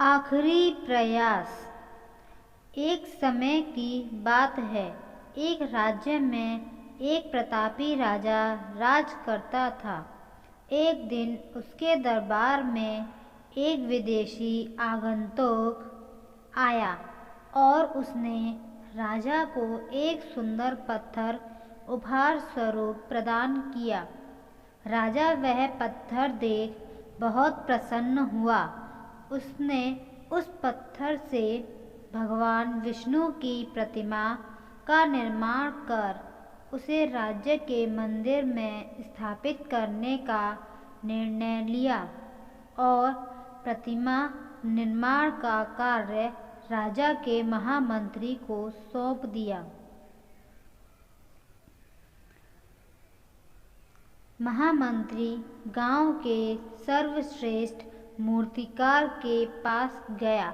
आखिरी प्रयास। एक समय की बात है। एक राज्य में एक प्रतापी राजा राज करता था। एक दिन उसके दरबार में एक विदेशी आगंतुक आया और उसने राजा को एक सुंदर पत्थर उपहार स्वरूप प्रदान किया। राजा वह पत्थर देख बहुत प्रसन्न हुआ। उसने उस पत्थर से भगवान विष्णु की प्रतिमा का निर्माण कर उसे राज्य के मंदिर में स्थापित करने का निर्णय लिया और प्रतिमा निर्माण का कार्य राजा के महामंत्री को सौंप दिया। महामंत्री गांव के सर्वश्रेष्ठ मूर्तिकार के पास गया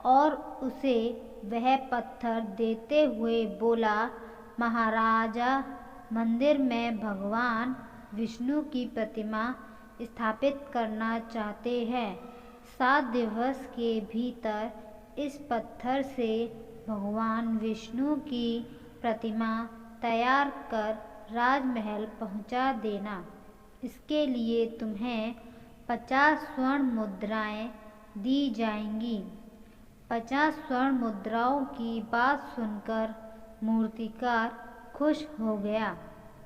और उसे वह पत्थर देते हुए बोला, महाराजा, मंदिर में भगवान विष्णु की प्रतिमा स्थापित करना चाहते हैं। 7 दिवस के भीतर इस पत्थर से भगवान विष्णु की प्रतिमा तैयार कर राजमहल पहुंचा देना। इसके लिए तुम्हें 50 स्वर्ण मुद्राएं दी जाएंगी। 50 स्वर्ण मुद्राओं की बात सुनकर मूर्तिकार खुश हो गया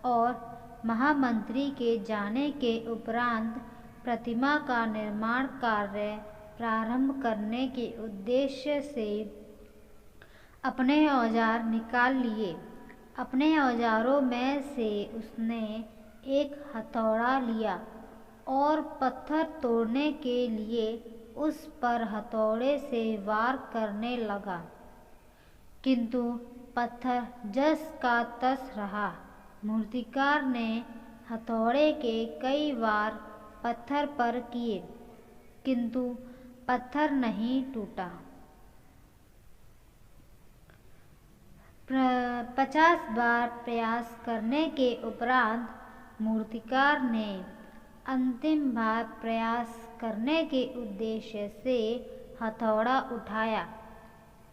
और महामंत्री के जाने के उपरांत प्रतिमा का निर्माण कार्य प्रारंभ करने के उद्देश्य से अपने औजार निकाल लिए। अपने औजारों में से उसने एक हथौड़ा लिया और पत्थर तोड़ने के लिए उस पर हथौड़े से वार करने लगा, किंतु पत्थर जस का तस रहा। मूर्तिकार ने हथौड़े के कई वार पत्थर पर किए, किंतु पत्थर नहीं टूटा। 50 बार प्रयास करने के उपरांत मूर्तिकार ने अंतिम बार प्रयास करने के उद्देश्य से हथौड़ा उठाया,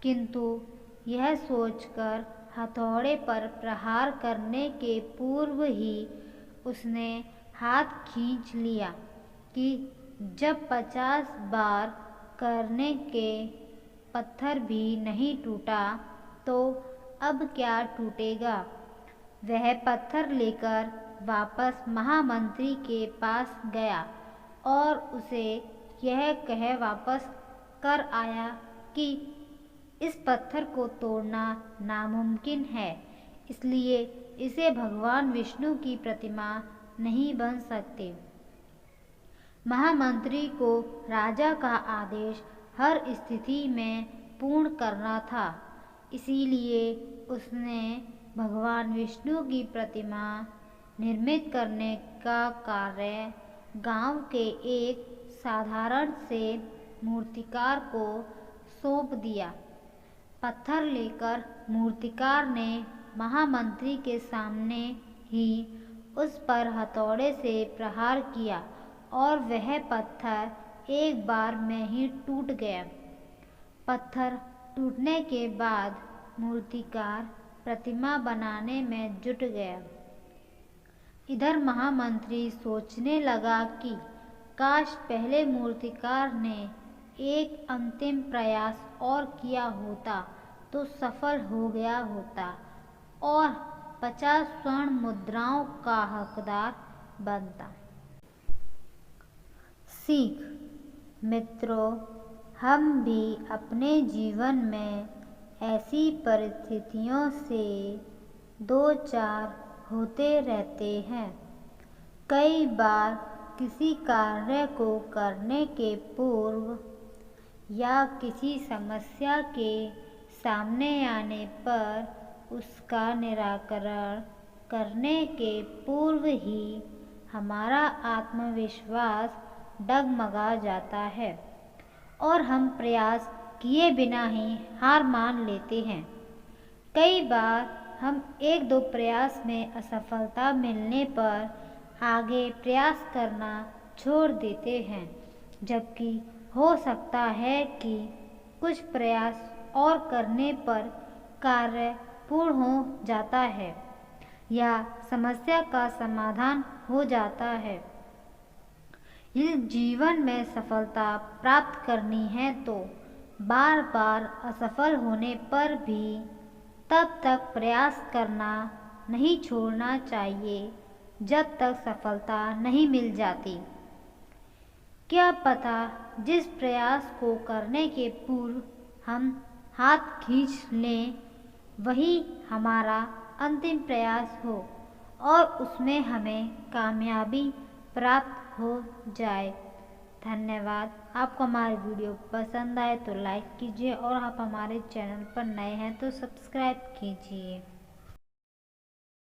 किंतु यह सोचकर हथौड़े पर प्रहार करने के पूर्व ही उसने हाथ खींच लिया कि जब 50 बार करने के पत्थर भी नहीं टूटा तो अब क्या टूटेगा। वह पत्थर लेकर वापस महामंत्री के पास गया और उसे यह कह वापस कर आया कि इस पत्थर को तोड़ना नामुमकिन है, इसलिए इसे भगवान विष्णु की प्रतिमा नहीं बन सकते। महामंत्री को राजा का आदेश हर स्थिति में पूर्ण करना था, इसीलिए उसने भगवान विष्णु की प्रतिमा निर्मित करने का कार्य गांव के एक साधारण से मूर्तिकार को सौंप दिया। पत्थर लेकर मूर्तिकार ने महामंत्री के सामने ही उस पर हथौड़े से प्रहार किया और वह पत्थर एक बार में ही टूट गया। पत्थर टूटने के बाद मूर्तिकार प्रतिमा बनाने में जुट गया। इधर महामंत्री सोचने लगा कि काश पहले मूर्तिकार ने एक अंतिम प्रयास और किया होता तो सफल हो गया होता और 50 स्वर्ण मुद्राओं का हकदार बनता। सीख। मित्रों, हम भी अपने जीवन में ऐसी परिस्थितियों से दो चार होते रहते हैं। कई बार किसी कार्य को करने के पूर्व या किसी समस्या के सामने आने पर उसका निराकरण करने के पूर्व ही हमारा आत्मविश्वास डगमगा जाता है और हम प्रयास किए बिना ही हार मान लेते हैं। कई बार हम 1-2 प्रयास में असफलता मिलने पर आगे प्रयास करना छोड़ देते हैं, जबकि हो सकता है कि कुछ प्रयास और करने पर कार्य पूर्ण हो जाता है या समस्या का समाधान हो जाता है। यदि जीवन में सफलता प्राप्त करनी है तो बार बार असफल होने पर भी तब तक प्रयास करना नहीं छोड़ना चाहिए जब तक सफलता नहीं मिल जाती। क्या पता जिस प्रयास को करने के पूर्व हम हाथ खींच लें वही हमारा अंतिम प्रयास हो और उसमें हमें कामयाबी प्राप्त हो जाए। धन्यवाद। आपको हमारी वीडियो पसंद आए तो लाइक कीजिए और आप हमारे चैनल पर नए हैं तो सब्सक्राइब कीजिए।